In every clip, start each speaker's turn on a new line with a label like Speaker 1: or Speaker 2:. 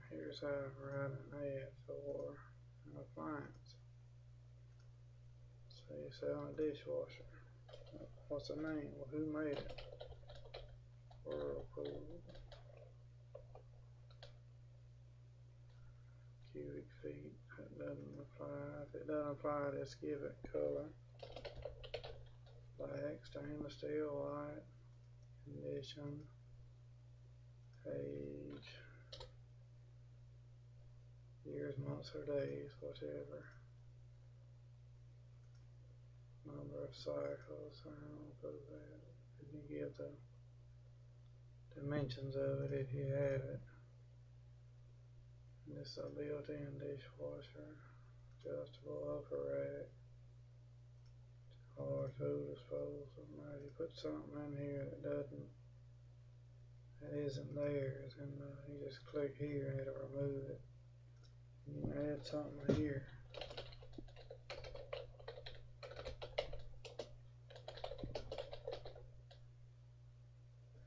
Speaker 1: Here's how to write an ad for an appliance. So you sell a dishwasher. What's the name? Well, who made it? Whirlpool. Cubic feet. That doesn't apply. If it doesn't apply, just give it color. Black, stainless steel, white, condition, age, years, months, or days, whatever. Number of cycles, I don't put that. You can give the dimensions of it if you have it. And this is a built-in dishwasher, adjustable upper rack, hard tool disposal. Now if you put something in here that isn't theirs, and you just click here and it'll remove it. You can add something here.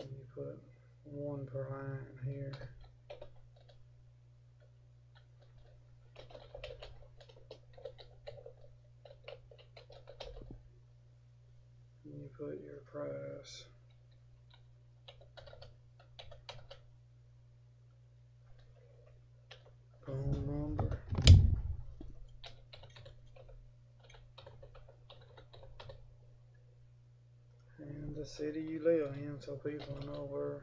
Speaker 1: And you put one per line here. And you put your price. Phone number. And the city you live in, so people know where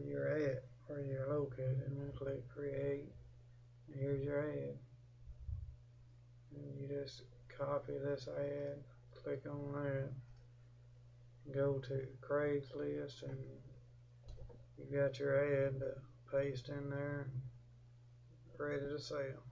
Speaker 1: you're at, where you're located, and then click create. And here's your ad. And you just copy this ad, click on that, go to Craigslist, and you got your ad to paste in there, ready to sell.